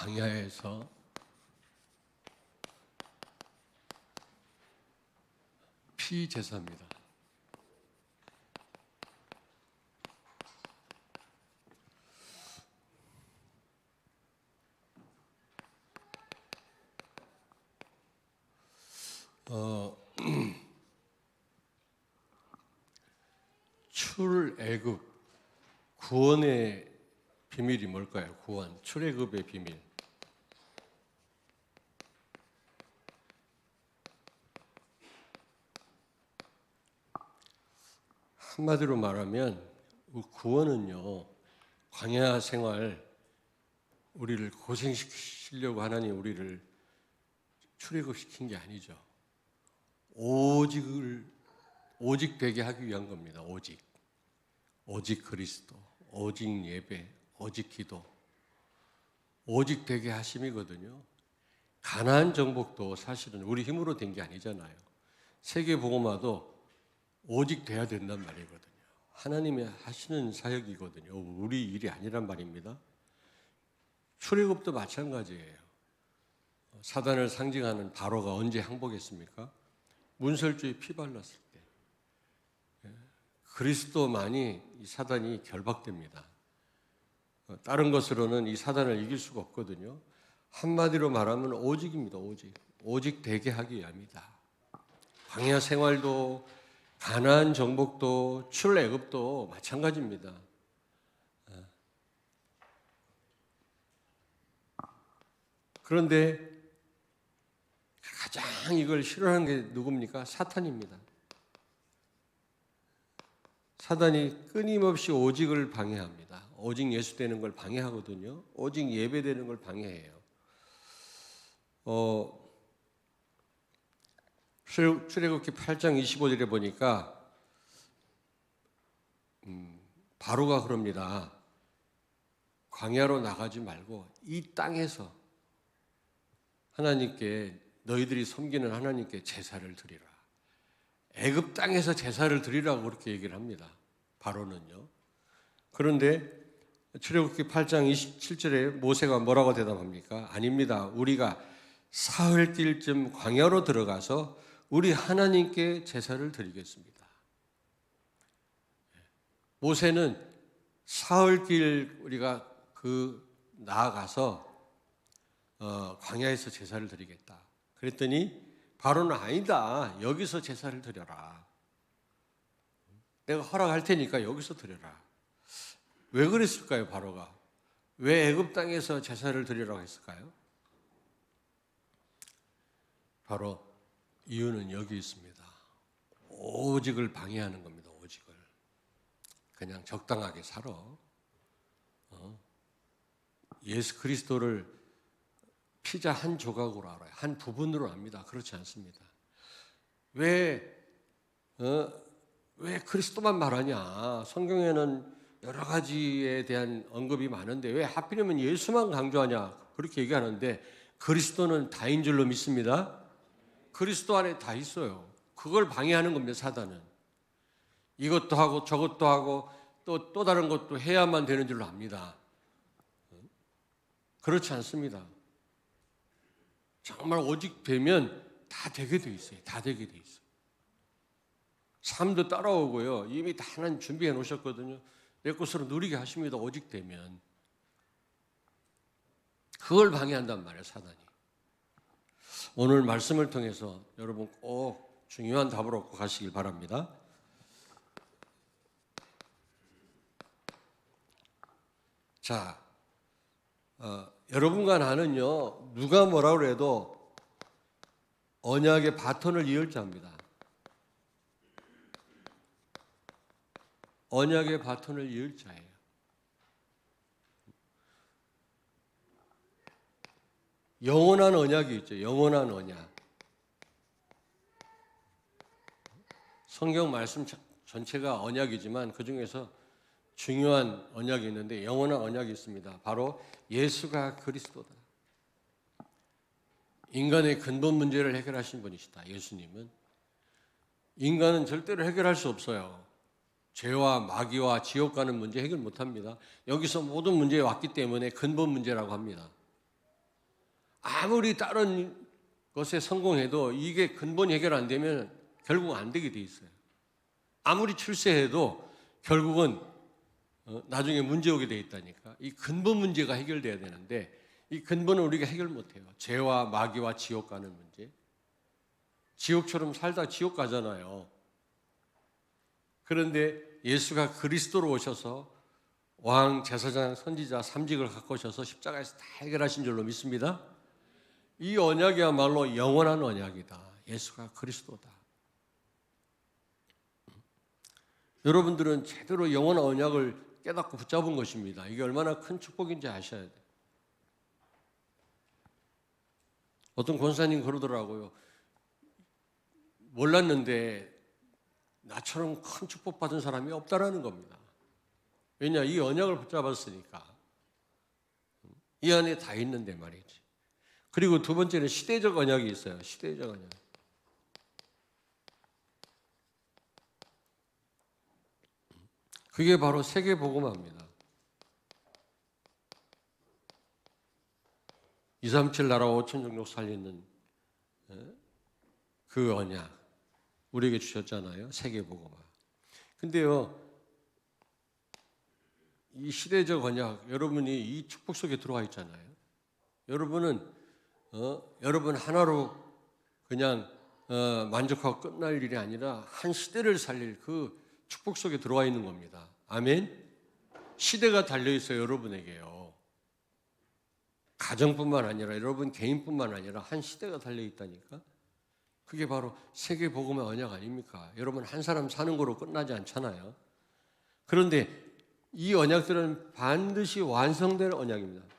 광야에서 피제사입니다. 출애굽 구원의 비밀이 뭘까요? 구원, 출애굽의 비밀. 한마디로 말하면 구원은요, 광야 생활 우리를 고생시키려고 하나님 우리를 출애굽시킨 게 아니죠. 오직 되게 하기 위한 겁니다. 오직 그리스도, 오직 예배, 오직 기도, 오직 되게 하심이거든요. 가나안 정복도 사실은 우리 힘으로 된 게 아니잖아요. 세계복음화도 오직 돼야 된단 말이거든요. 하나님이 하시는 사역이거든요. 우리 일이 아니란 말입니다. 출애굽도 마찬가지예요. 사단을 상징하는 바로가 언제 항복했습니까? 문설주에 피 발랐을 때. 그리스도만이 이 사단이 결박됩니다. 다른 것으로는 이 사단을 이길 수가 없거든요. 한마디로 말하면 오직입니다. 오직 되게 하기 위함이다. 광야 생활도 가나안 정복도 출애굽도 마찬가지입니다. 그런데 가장 이걸 싫어하는 게 누굽니까? 사탄입니다. 사단이 끊임없이 오직을 방해합니다. 오직 예수 되는 걸 방해하거든요. 오직 예배 되는 걸 방해해요. 출애굽기 8장 25절에 보니까 바로가 그럽니다. 광야로 나가지 말고 이 땅에서 하나님께 너희들이 섬기는 하나님께 제사를 드리라. 애굽 땅에서 제사를 드리라고 그렇게 얘기를 합니다. 바로는요. 그런데 출애굽기 8장 27절에 모세가 뭐라고 대답합니까? 아닙니다. 우리가 사흘길쯤 광야로 들어가서 우리 하나님께 제사를 드리겠습니다. 모세는 사흘길 우리가 나아가서 광야에서 제사를 드리겠다. 그랬더니 바로는 아니다. 여기서 제사를 드려라. 내가 허락할 테니까 여기서 드려라. 왜 그랬을까요, 바로가? 왜 애굽 땅에서 제사를 드리라고 했을까요? 바로 이유는 여기 있습니다. 오직을 방해하는 겁니다. 오직을. 그냥 적당하게 살아. 예수 그리스도를 피자 한 조각으로 알아요. 한 부분으로 압니다. 그렇지 않습니다. 왜 그리스도만 말하냐? 성경에는 여러 가지에 대한 언급이 많은데 왜 하필이면 예수만 강조하냐? 그렇게 얘기하는데 그리스도는 다인 줄로 믿습니다. 그리스도 안에 다 있어요. 그걸 방해하는 겁니다. 사단은. 이것도 하고 저것도 하고 또 다른 것도 해야만 되는 줄로 압니다. 그렇지 않습니다. 정말 오직 되면 다 되게 돼 있어요. 다 되게 돼 있어요. 삶도 따라오고요. 이미 다 하나님 준비해 놓으셨거든요. 내 것으로 누리게 하십니다. 오직 되면. 그걸 방해한단 말이에요. 사단이. 오늘 말씀을 통해서 여러분 꼭 중요한 답을 얻고 가시길 바랍니다. 자, 여러분과 나는요, 누가 뭐라고 해도 언약의 바톤을 이을 자입니다. 언약의 바톤을 이을 자예요. 영원한 언약이 있죠. 영원한 언약. 성경 말씀 전체가 언약이지만 그 중에서 중요한 언약이 있는데 영원한 언약이 있습니다. 바로 예수가 그리스도다. 인간의 근본 문제를 해결하신 분이시다. 예수님은. 인간은 절대로 해결할 수 없어요. 죄와 마귀와 지옥 가는 문제 해결 못합니다. 여기서 모든 문제에 왔기 때문에 근본 문제라고 합니다. 아무리 다른 것에 성공해도 이게 근본 해결 안 되면 결국 안 되게 돼 있어요. 아무리 출세해도 결국은 나중에 문제 오게 돼 있다니까. 이 근본 문제가 해결돼야 되는데 이 근본은 우리가 해결 못해요. 죄와 마귀와 지옥 가는 문제. 지옥처럼 살다 지옥 가잖아요. 그런데 예수가 그리스도로 오셔서 왕, 제사장, 선지자, 삼직을 갖고 오셔서 십자가에서 다 해결하신 줄로 믿습니다. 이 언약이야말로 영원한 언약이다. 예수가 그리스도다. 여러분들은 제대로 영원한 언약을 깨닫고 붙잡은 것입니다. 이게 얼마나 큰 축복인지 아셔야 돼요. 어떤 권사님 그러더라고요. 몰랐는데 나처럼 큰 축복받은 사람이 없다라는 겁니다. 왜냐? 이 언약을 붙잡았으니까. 이 안에 다 있는데 말이지. 그리고 두 번째는 시대적 언약이 있어요. 시대적 언약. 그게 바로 세계복음화입니다. 237 나라 5천 종족 살리는 그 언약 우리에게 주셨잖아요. 세계복음화. 근데요, 이 시대적 언약, 여러분이 이 축복 속에 들어와 있잖아요. 여러분은 여러분 하나로 그냥 만족하고 끝날 일이 아니라 한 시대를 살릴 그 축복 속에 들어와 있는 겁니다. 아멘. 시대가 달려 있어요, 여러분에게요. 가정뿐만 아니라 여러분 개인뿐만 아니라 한 시대가 달려 있다니까. 그게 바로 세계 복음의 언약 아닙니까? 여러분 한 사람 사는 거로 끝나지 않잖아요. 그런데 이 언약들은 반드시 완성될 언약입니다.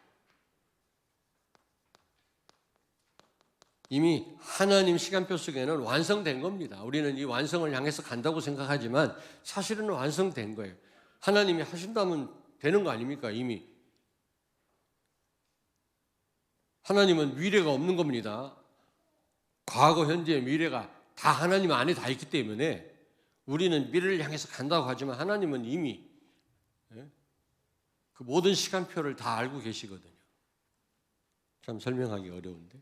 이미 하나님 시간표 속에는 완성된 겁니다. 우리는 이 완성을 향해서 간다고 생각하지만 사실은 완성된 거예요. 하나님이 하신다면 되는 거 아닙니까? 이미. 하나님은 미래가 없는 겁니다. 과거, 현재, 미래가 다 하나님 안에 다 있기 때문에 우리는 미래를 향해서 간다고 하지만 하나님은 이미 그 모든 시간표를 다 알고 계시거든요. 참 설명하기 어려운데.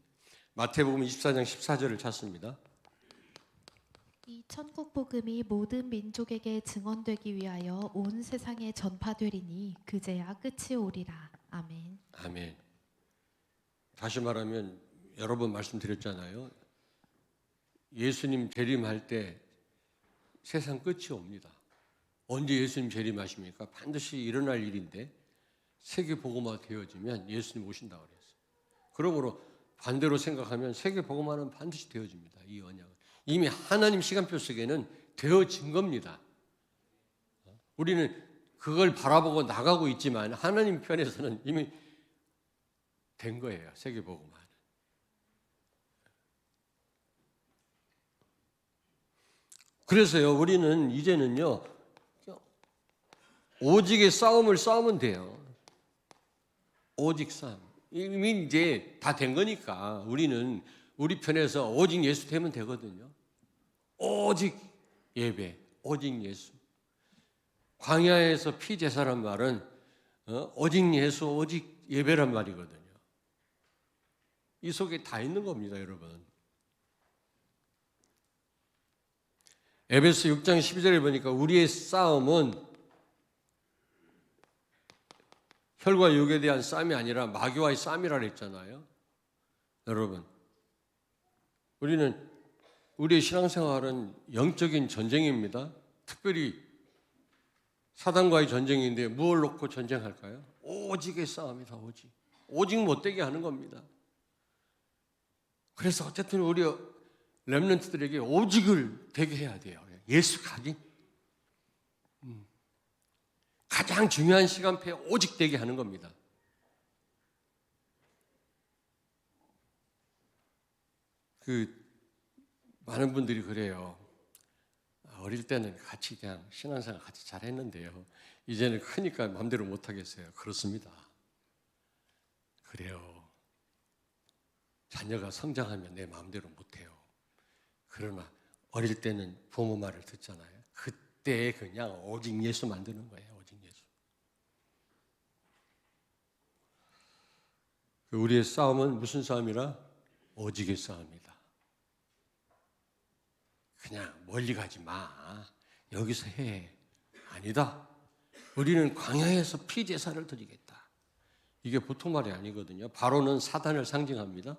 마태복음 24장 14절을 찾습니다. 이 천국 복음이 모든 민족에게 증언되기 위하여 온 세상에 전파되리니 그제야 끝이 오리라. 아멘. 아멘. 다시 말하면 여러 번 말씀드렸잖아요. 예수님 재림할 때 세상 끝이 옵니다. 언제 예수님 재림하십니까? 반드시 일어날 일인데 세계 복음화 되어지면 예수님 오신다고 그랬어요. 그러므로 반대로 생각하면 세계 복음화는 반드시 되어집니다. 이 언약은 이미 하나님 시간표 속에는 되어진 겁니다. 우리는 그걸 바라보고 나가고 있지만 하나님 편에서는 이미 된 거예요. 세계 복음화는. 그래서요, 우리는 이제는요, 오직의 싸움을 싸우면 돼요. 오직 싸움. 이미 이제 다 된 거니까 우리는 우리 편에서 오직 예수 되면 되거든요. 오직 예배, 오직 예수. 광야에서 피제사란 말은 오직 예수, 오직 예배란 말이거든요. 이 속에 다 있는 겁니다, 여러분. 에베소 6장 12절에 보니까 우리의 싸움은 혈과 육에 대한 싸움이 아니라 마귀와의 싸움이라 그랬잖아요. 여러분, 우리의 신앙생활은 영적인 전쟁입니다. 특별히 사단과의 전쟁인데 무엇을 놓고 전쟁할까요? 오직의 싸움이다. 오직 못되게 하는 겁니다. 그래서 어쨌든 우리 렘넌트들에게 오직을 되게 해야 돼요. 예수 가기. 가장 중요한 시간표에 오직 되게 하는 겁니다. 많은 분들이 그래요. 어릴 때는 같이 그냥 신앙생활 같이 잘했는데요. 이제는 크니까 마음대로 못 하겠어요. 그렇습니다. 그래요. 자녀가 성장하면 내 마음대로 못 해요. 그러나 어릴 때는 부모 말을 듣잖아요. 그때 그냥 오직 예수 만드는 거예요. 오직 예수. 우리의 싸움은 무슨 싸움이라? 오직의 싸움이다. 그냥 멀리 가지 마. 여기서 해. 아니다. 우리는 광야에서 피제사를 드리겠다. 이게 보통 말이 아니거든요. 바로는 사단을 상징합니다.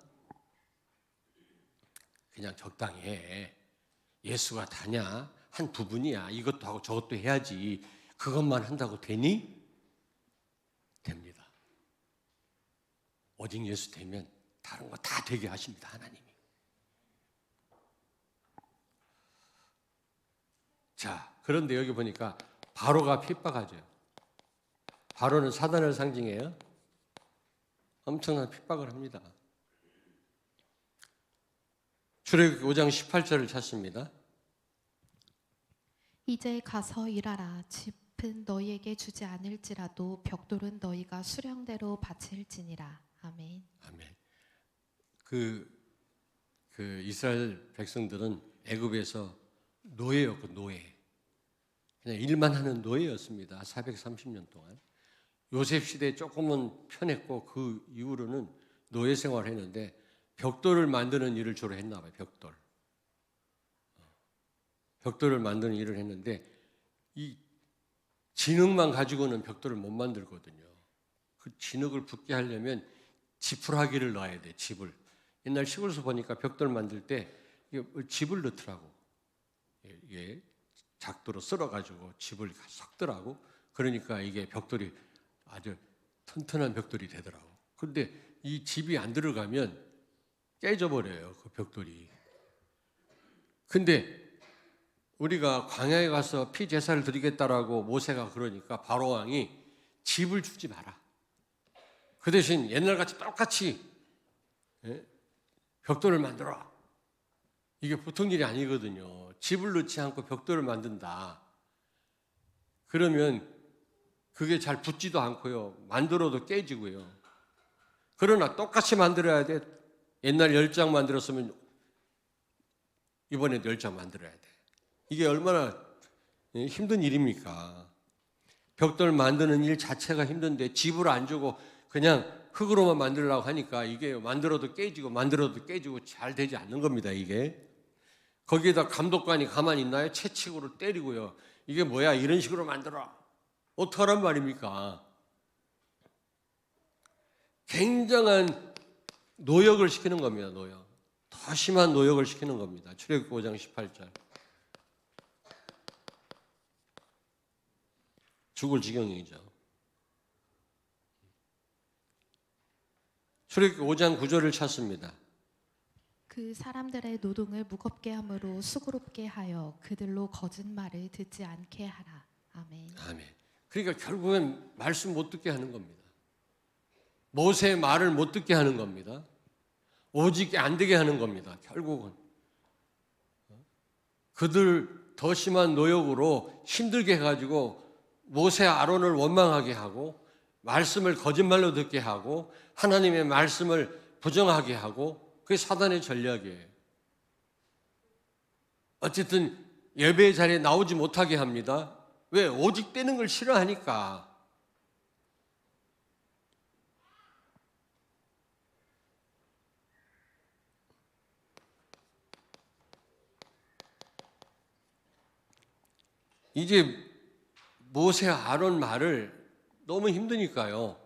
그냥 적당히 해. 예수가 다냐? 한 부분이야. 이것도 하고 저것도 해야지. 그것만 한다고 되니? 됩니다. 오직 예수 되면 다른 거 다 되게 하십니다. 하나님이. 자, 그런데 여기 보니까 바로가 핍박하죠. 바로는 사단을 상징해요. 엄청난 핍박을 합니다. 출애굽기 5장 18절을 찾습니다. 이제 가서 일하라. 짚은 너희에게 주지 않을지라도 벽돌은 너희가 수령대로 바칠지니라. 아멘. 아멘. 그 이스라엘 백성들은 애굽에서 노예였고 노예. 그냥 일만 하는 노예였습니다. 430년 동안. 요셉 시대에 조금은 편했고 그 이후로는 노예 생활을 했는데 벽돌을 만드는 일을 주로 했나 봐요. 벽돌을 만드는 일을 했는데 이 진흙만 가지고는 벽돌을 못 만들거든요. 그 진흙을 붙게 하려면 지푸라기를 넣어야 돼. 집을. 옛날 시골에서 보니까 벽돌 만들 때 집을 넣더라고. 이게 작도로 썰어가지고 집을 섞더라고. 그러니까 이게 벽돌이 아주 튼튼한 벽돌이 되더라고. 그런데 이 집이 안 들어가면 깨져버려요. 그 벽돌이. 근데 우리가 광야에 가서 피제사를 드리겠다라고 모세가 그러니까 바로 왕이 집을 주지 마라. 그 대신 옛날같이 똑같이 벽돌을 만들어. 이게 보통 일이 아니거든요. 집을 넣지 않고 벽돌을 만든다. 그러면 그게 잘 붙지도 않고요. 만들어도 깨지고요. 그러나 똑같이 만들어야 돼. 옛날 10장 만들었으면 이번에 10장 만들어야 돼. 이게 얼마나 힘든 일입니까? 벽돌 만드는 일 자체가 힘든데 집을 안 주고 그냥 흙으로만 만들려고 하니까 이게 만들어도 깨지고 잘 되지 않는 겁니다. 이게. 거기에다 감독관이 가만히 있나요? 채찍으로 때리고요. 이게 뭐야? 이런 식으로 만들어. 어떡하란 말입니까? 굉장한 노역을 시키는 겁니다. 노역. 더 심한 노역을 시키는 겁니다. 출애굽기 5장 18절. 죽을 지경이죠. 출애굽기 5장 9절을 찾습니다. 그 사람들의 노동을 무겁게 함으로 수고롭게 하여 그들로 거짓말을 듣지 않게 하라. 아멘. 아멘. 그러니까 결국엔 말씀 못 듣게 하는 겁니다. 모세의 말을 못 듣게 하는 겁니다. 오직 안 되게 하는 겁니다. 결국은. 그들 더 심한 노역으로 힘들게 해가지고 모세 아론을 원망하게 하고 말씀을 거짓말로 듣게 하고 하나님의 말씀을 부정하게 하고 그게 사단의 전략이에요. 어쨌든 예배의 자리에 나오지 못하게 합니다. 왜? 오직 되는 걸 싫어하니까. 이제 모세 아론 말을 너무 힘드니까요.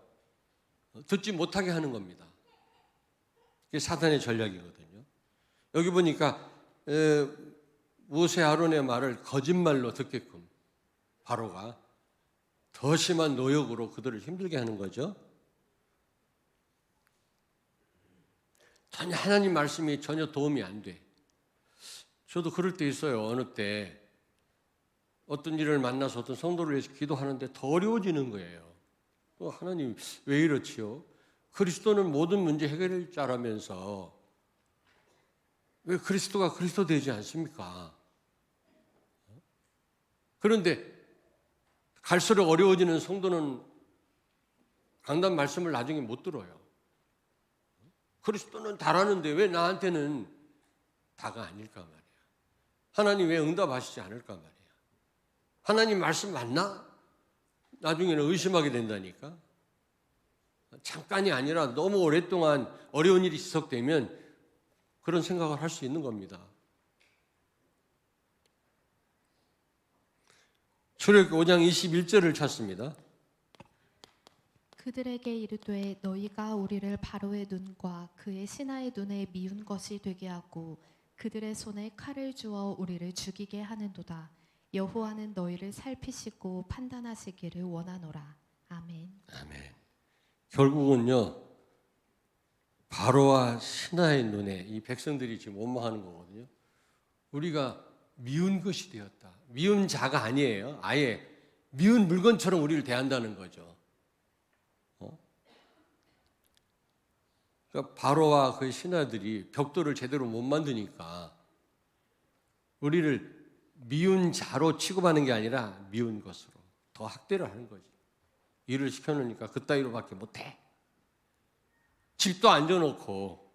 듣지 못하게 하는 겁니다. 그게 사단의 전략이거든요. 여기 보니까 모세 아론의 말을 거짓말로 듣게끔 바로가 더 심한 노역으로 그들을 힘들게 하는 거죠. 전혀 하나님 말씀이 전혀 도움이 안 돼. 저도 그럴 때 있어요. 어느 때 어떤 일을 만나서 어떤 성도를 위해서 기도하는데 더 어려워지는 거예요. 하나님 왜 이렇지요? 그리스도는 모든 문제 해결할 자라면서 왜 그리스도가 그리스도 되지 않습니까? 그런데 갈수록 어려워지는 성도는 강단 말씀을 나중에 못 들어요. 그리스도는 다라는데 왜 나한테는 다가 아닐까 말이야. 하나님 왜 응답하시지 않을까 말이야. 하나님 말씀 맞나? 나중에는 의심하게 된다니까. 잠깐이 아니라 너무 오랫동안 어려운 일이 지속되면 그런 생각을 할 수 있는 겁니다. 출애굽기 5장 21절을 찾습니다. 그들에게 이르되 너희가 우리를 바로의 눈과 그의 신하의 눈에 미운 것이 되게 하고 그들의 손에 칼을 주어 우리를 죽이게 하는도다. 여호와는 너희를 살피시고 판단하시기를 원하노라. 아멘. 아멘. 결국은요, 바로와 신하의 눈에 이 백성들이 지금 원망하는 거거든요. 우리가 미운 것이 되었다. 미운 자가 아니에요. 아예 미운 물건처럼 우리를 대한다는 거죠. 그러니까 바로와 그 신하들이 벽돌을 제대로 못 만드니까 우리를 미운 자로 취급하는 게 아니라 미운 것으로 더 학대를 하는 거지. 일을 시켜놓으니까 그따위로밖에 못해. 집도 앉아놓고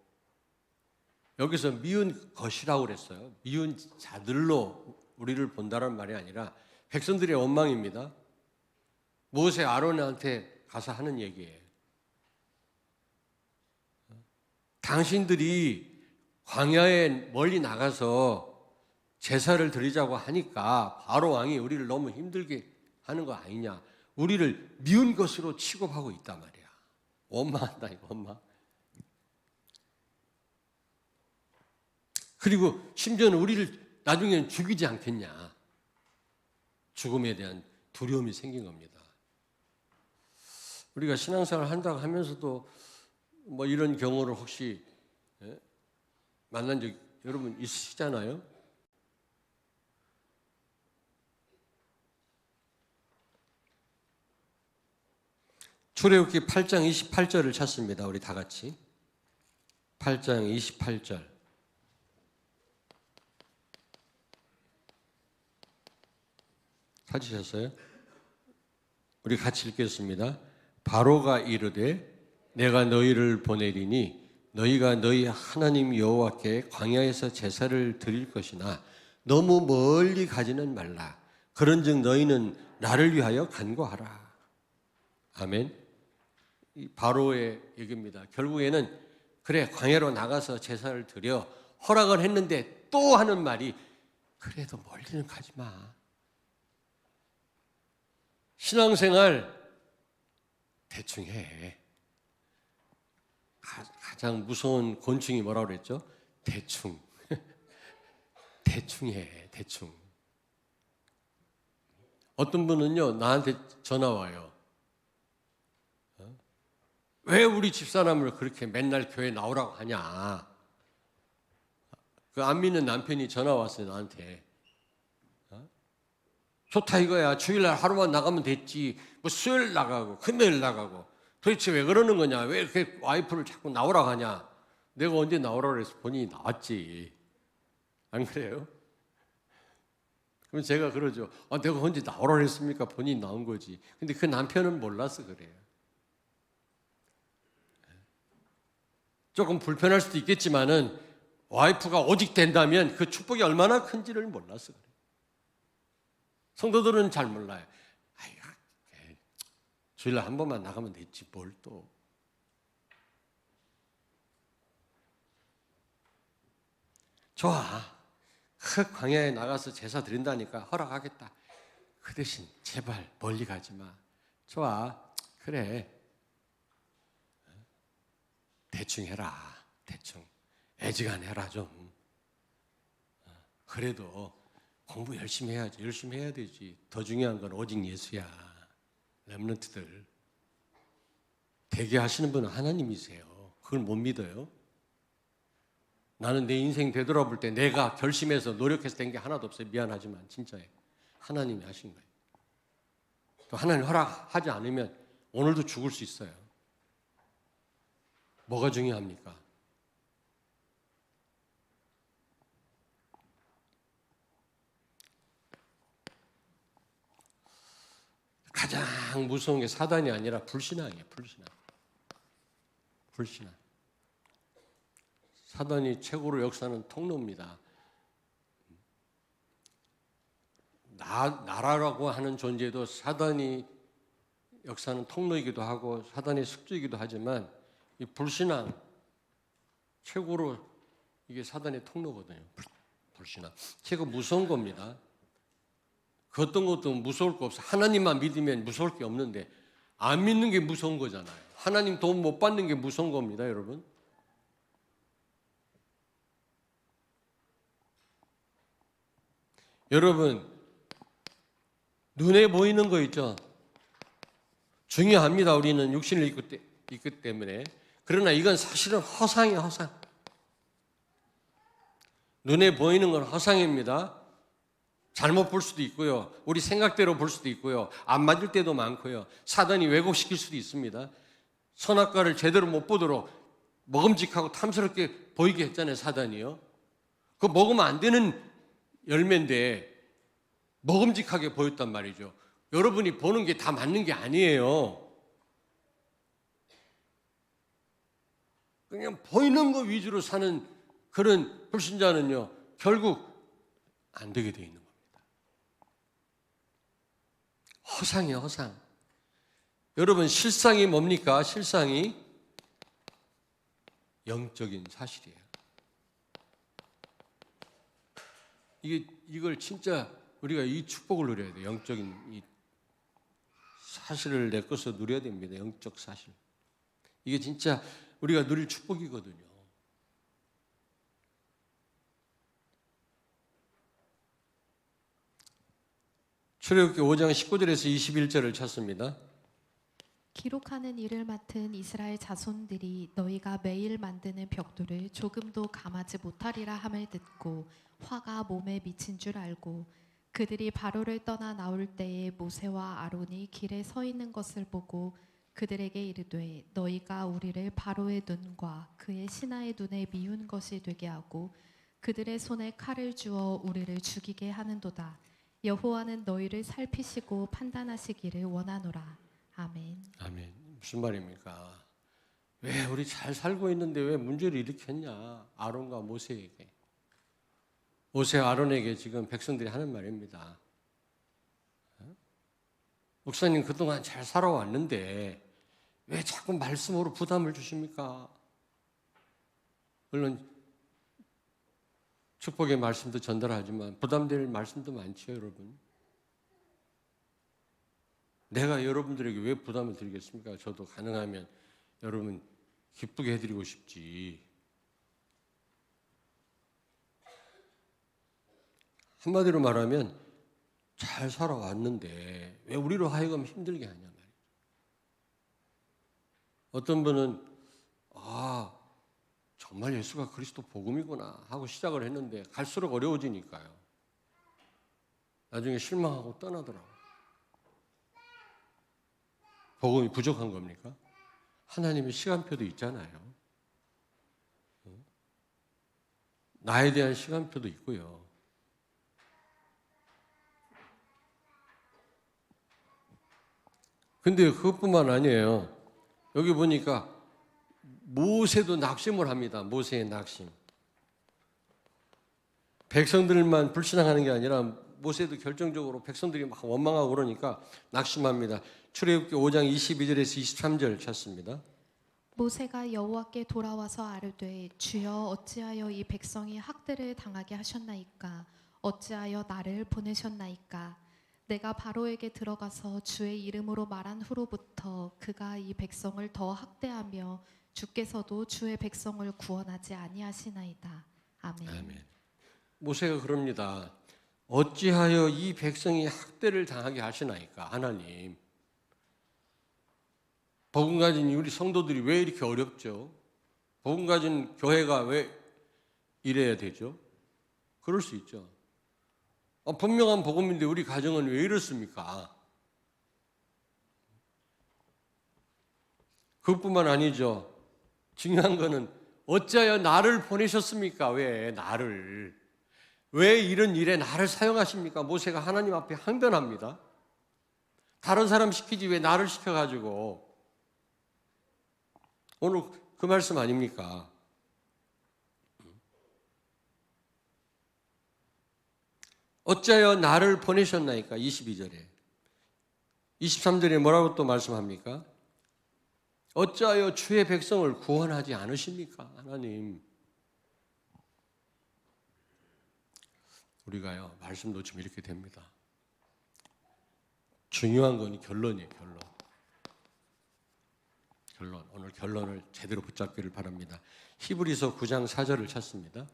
여기서 미운 것이라고 그랬어요. 미운 자들로 우리를 본다는 말이 아니라 백성들의 원망입니다. 모세 아론한테 가서 하는 얘기예요. 당신들이 광야에 멀리 나가서 제사를 드리자고 하니까 바로 왕이 우리를 너무 힘들게 하는 거 아니냐. 우리를 미운 것으로 취급하고 있단 말이야. 원망한다 이거 원망. 그리고 심지어는 우리를 나중에는 죽이지 않겠냐. 죽음에 대한 두려움이 생긴 겁니다. 우리가 신앙생활을 한다고 하면서도 뭐 이런 경우를 혹시 만난 적 여러분 있으시잖아요? 출애굽기 8장 28절을 찾습니다. 우리 다 같이. 8장 28절. 찾으셨어요? 우리 같이 읽겠습니다. 바로가 이르되 내가 너희를 보내리니 너희가 너희 하나님 여호와께 광야에서 제사를 드릴 것이나 너무 멀리 가지는 말라. 그런즉 너희는 나를 위하여 간구하라. 아멘. 이 바로의 얘기입니다. 결국에는 그래 광야로 나가서 제사를 드려 허락을 했는데 또 하는 말이 그래도 멀리는 가지 마. 신앙생활 대충 해. 가장 무서운 곤충이 뭐라고 그랬죠? 대충. 대충 해. 대충. 어떤 분은요 나한테 전화 와요. 왜 우리 집사람을 그렇게 맨날 교회 나오라고 하냐. 그 안 믿는 남편이 전화 왔어요 나한테. 좋다 이거야. 주일날 하루만 나가면 됐지. 뭐 수요일 나가고 금요일 나가고 도대체 왜 그러는 거냐. 왜 이렇게 와이프를 자꾸 나오라고 하냐. 내가 언제 나오라고 해서 본인이 나왔지. 안 그래요? 그럼 제가 그러죠. 내가 언제 나오라고 했습니까? 본인이 나온 거지. 근데 그 남편은 몰라서 그래요. 조금 불편할 수도 있겠지만은 와이프가 오직 된다면 그 축복이 얼마나 큰지를 몰라서 그래요. 성도들은 잘 몰라요. 주일날 한 번만 나가면 됐지 뭘 또. 좋아. 그 광야에 나가서 제사 드린다니까 허락하겠다. 그 대신 제발 멀리 가지 마. 좋아. 그래. 대충 해라. 대충. 애지간 해라 좀. 그래도 공부 열심히 해야지. 열심히 해야 되지. 더 중요한 건 오직 예수야. 렘넌트들. 되게 하시는 분은 하나님이세요. 그걸 못 믿어요? 나는 내 인생 되돌아볼 때 내가 결심해서 노력해서 된 게 하나도 없어요. 미안하지만 진짜예요. 하나님이 하신 거예요. 또 하나님 허락하지 않으면 오늘도 죽을 수 있어요. 뭐가 중요합니까? 가장 무서운 게 사단이 아니라 불신앙이에요. 불신앙. 사단이 최고로 역사하는 통로입니다. 나라라고 하는 존재도 사단이 역사는 통로이기도 하고 사단의 숙주이기도 하지만 이 불신앙 최고로 이게 사단의 통로거든요. 불신앙 최고 무서운 겁니다. 그 어떤 것도 무서울 거 없어. 하나님만 믿으면 무서울 게 없는데 안 믿는 게 무서운 거잖아요. 하나님 도움 못 받는 게 무서운 겁니다, 여러분. 여러분, 눈에 보이는 거 있죠? 중요합니다. 우리는 육신을 입기 때문에. 그러나 이건 사실은 허상이에요, 허상. 눈에 보이는 건 허상입니다. 잘못 볼 수도 있고요. 우리 생각대로 볼 수도 있고요. 안 맞을 때도 많고요. 사단이 왜곡시킬 수도 있습니다. 선악과를 제대로 못 보도록 먹음직하고 탐스럽게 보이게 했잖아요, 사단이요. 그거 먹으면 안 되는 열매인데 먹음직하게 보였단 말이죠. 여러분이 보는 게 다 맞는 게 아니에요. 그냥 보이는 거 위주로 사는 그런 불신자는요, 결국 안 되게 돼 있는 겁니다. 허상이에요, 허상. 여러분, 실상이 뭡니까? 실상이 영적인 사실이에요. 이걸 진짜 우리가 이 축복을 누려야 돼요. 영적인 이 사실을 내 것으로 누려야 됩니다. 영적 사실. 이게 진짜 우리가 누릴 축복이거든요. 출애굽기 5장 19절에서 21절을 찾습니다. 기록하는 일을 맡은 이스라엘 자손들이 너희가 매일 만드는 벽돌을 조금도 감하지 못하리라 함을 듣고 화가 몸에 미친 줄 알고 그들이 바로를 떠나 나올 때에 모세와 아론이 길에 서 있는 것을 보고 그들에게 이르되 너희가 우리를 바로의 눈과 그의 신하의 눈에 미운 것이 되게 하고 그들의 손에 칼을 주어 우리를 죽이게 하는도다. 여호와는 너희를 살피시고 판단하시기를 원하노라. 아멘. 아멘. 무슨 말입니까? 왜 우리 잘 살고 있는데 왜 문제를 일으켰냐? 아론과 모세에게. 모세와 아론에게 지금 백성들이 하는 말입니다. 목사님 그동안 잘 살아왔는데 왜 자꾸 말씀으로 부담을 주십니까? 물론 축복의 말씀도 전달하지만 부담될 말씀도 많죠, 여러분. 내가 여러분들에게 왜 부담을 드리겠습니까? 저도 가능하면 여러분 기쁘게 해드리고 싶지. 한마디로 말하면 잘 살아왔는데 왜 우리로 하여금 힘들게 하냐 말이죠. 어떤 분은 정말 예수가 그리스도 복음이구나 하고 시작을 했는데 갈수록 어려워지니까요. 나중에 실망하고 떠나더라고요. 복음이 부족한 겁니까? 하나님의 시간표도 있잖아요. 나에 대한 시간표도 있고요. 근데 그것뿐만 아니에요. 여기 보니까 모세도 낙심을 합니다. 모세의 낙심. 백성들만 불신앙하는 게 아니라 모세도 결정적으로 백성들이 막 원망하고 그러니까 낙심합니다. 출애굽기 5장 22절에서 23절 찾습니다. 모세가 여호와께 돌아와서 아뢰되 주여 어찌하여 이 백성이 학대를 당하게 하셨나이까 어찌하여 나를 보내셨나이까 내가 바로에게 들어가서 주의 이름으로 말한 후로부터 그가 이 백성을 더 학대하며 주께서도 주의 백성을 구원하지 아니하시나이다. 아멘. 아멘. 모세가 그럽니다. 어찌하여 이 백성이 학대를 당하게 하시나이까 하나님. 복음 가진 우리 성도들이 왜 이렇게 어렵죠? 복음 가진 교회가 왜 이래야 되죠? 그럴 수 있죠. 분명한 복음인데 우리 가정은 왜 이렇습니까? 그것뿐만 아니죠. 중요한 거는 어찌하여 나를 보내셨습니까? 왜 나를? 왜 이런 일에 나를 사용하십니까? 모세가 하나님 앞에 항변합니다. 다른 사람 시키지 왜 나를 시켜가지고. 오늘 그 말씀 아닙니까? 어찌하여 나를 보내셨나이까? 22절에 23절에 뭐라고 또 말씀합니까? 어찌하여 주의 백성을 구원하지 않으십니까? 하나님. 우리가요, 말씀 놓치면 이렇게 됩니다. 중요한 건 결론이에요, 결론. 오늘 결론을 제대로 붙잡기를 바랍니다. 히브리서 9장 4절을 찾습니다.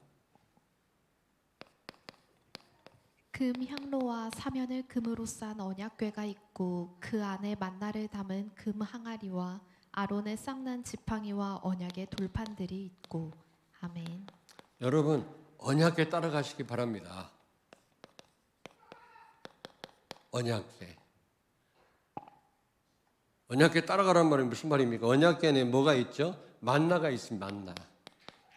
금 향로와 사면을 금으로 싼 언약궤가 있고 그 안에 만나를 담은 금 항아리와 아론의 쌍난 지팡이와 언약의 돌판들이 있고. 아멘. 여러분, 언약궤 따라가시기 바랍니다. 언약궤 따라가란 말이 무슨 말입니까? 언약궤 안에 뭐가 있죠? 만나가 있습니다. 만나.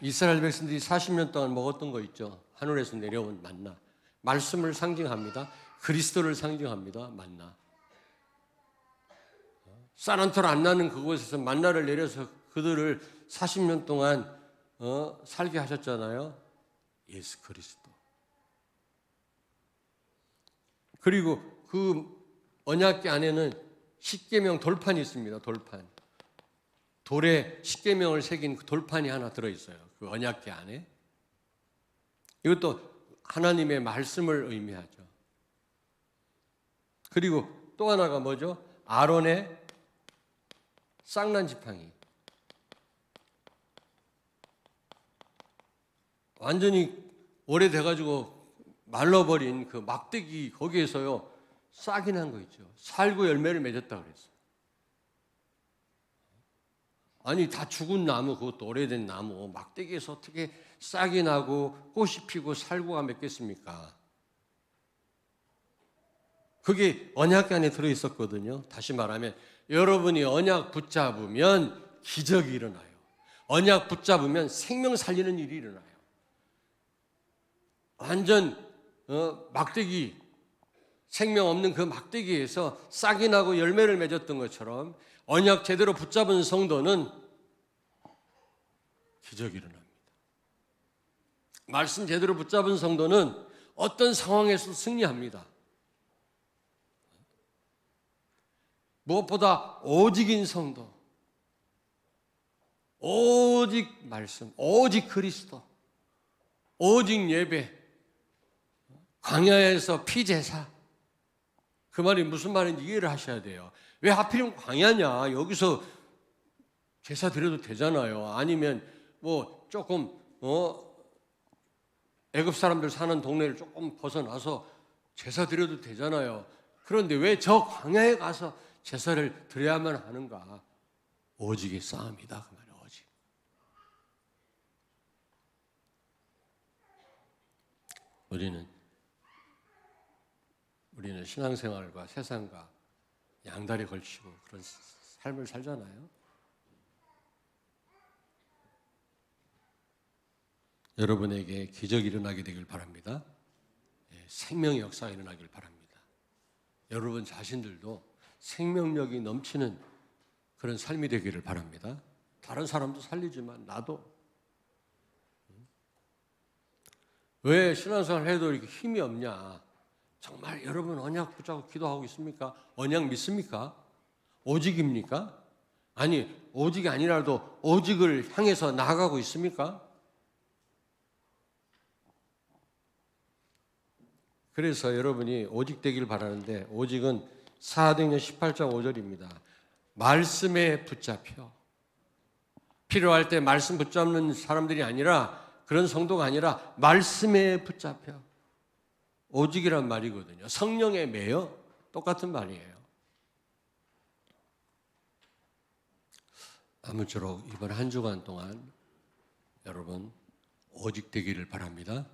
이스라엘 백성들이 40년 동안 먹었던 거 있죠? 하늘에서 내려온 만나. 말씀을 상징합니다. 그리스도를 상징합니다. 만나. 쌀 한 톨 안 나는 그곳에서 만나를 내려서 그들을 40년 동안 살게 하셨잖아요. 예수 그리스도. 그리고 그 언약궤 안에는 십계명 돌판이 있습니다. 돌판. 돌에 십계명을 새긴 그 돌판이 하나 들어있어요. 그 언약궤 안에. 이것도 하나님의 말씀을 의미하죠. 그리고 또 하나가 뭐죠? 아론의 쌍난 지팡이. 완전히 오래돼가지고 말라버린 그 막대기 거기에서요 싹이 난 거 있죠. 살구 열매를 맺었다 그랬어요. 아니 다 죽은 나무, 그것도 오래된 나무 막대기에서 어떻게 싹이 나고 꽃이 피고 살구가 맺겠습니까? 그게 언약궤 안에 들어있었거든요. 다시 말하면 여러분이 언약 붙잡으면 기적이 일어나요. 언약 붙잡으면 생명 살리는 일이 일어나요. 완전 막대기, 생명 없는 그 막대기에서 싹이 나고 열매를 맺었던 것처럼 언약 제대로 붙잡은 성도는 기적이 일어납니다. 말씀 제대로 붙잡은 성도는 어떤 상황에서 승리합니다. 무엇보다 오직인 성도, 오직 말씀, 오직 그리스도, 오직 예배, 광야에서 피제사. 그 말이 무슨 말인지 이해를 하셔야 돼요. 왜 하필이면 광야냐? 여기서 제사 드려도 되잖아요. 아니면 뭐 조금 애굽 사람들 사는 동네를 조금 벗어나서 제사 드려도 되잖아요. 그런데 왜 저 광야에 가서 제사를 드려야만 하는가? 오직의 싸움이다. 그 말이에요. 오직. 우리는 신앙생활과 세상과 양다리 걸치고 그런 삶을 살잖아요. 여러분에게 기적이 일어나게 되길 바랍니다. 생명의 역사가 일어나길 바랍니다. 여러분 자신들도 생명력이 넘치는 그런 삶이 되기를 바랍니다. 다른 사람도 살리지만 나도. 왜 신앙생활 해도 이렇게 힘이 없냐? 정말 여러분 언약 붙잡고 기도하고 있습니까? 언약 믿습니까? 오직입니까? 아니 오직이 아니라도 오직을 향해서 나아가고 있습니까? 그래서 여러분이 오직 되길 바라는데, 오직은 사도행전 18장 5절입니다. 말씀에 붙잡혀. 필요할 때 말씀 붙잡는 사람들이 아니라, 그런 성도가 아니라 말씀에 붙잡혀. 오직이란 말이거든요. 성령에 매여. 똑같은 말이에요. 아무쪼록 이번 한 주간 동안 여러분 오직 되기를 바랍니다.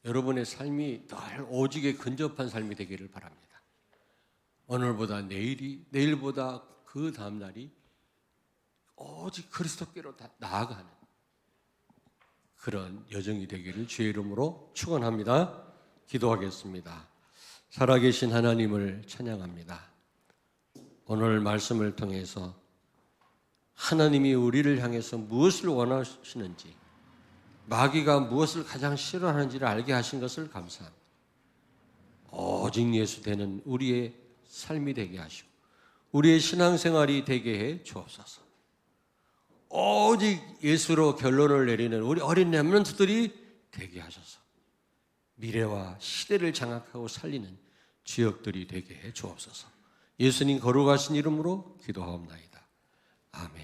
여러분의 삶이 늘 오직에 근접한 삶이 되기를 바랍니다. 오늘보다 내일이, 내일보다 그 다음 날이 오직 그리스도께로 나아가는 그런 여정이 되기를 주의 이름으로 축원합니다. 기도하겠습니다. 살아계신 하나님을 찬양합니다. 오늘 말씀을 통해서 하나님이 우리를 향해서 무엇을 원하시는지, 마귀가 무엇을 가장 싫어하는지를 알게 하신 것을 감사합니다. 오직 예수 되는 우리의 삶이 되게 하시고 우리의 신앙생활이 되게 해 주옵소서. 오직 예수로 결론을 내리는 우리 어린 렘넌트들이 되게 하셔서 미래와 시대를 장악하고 살리는 지역들이 되게 해 주옵소서. 예수님 거룩하신 이름으로 기도하옵나이다. 아멘.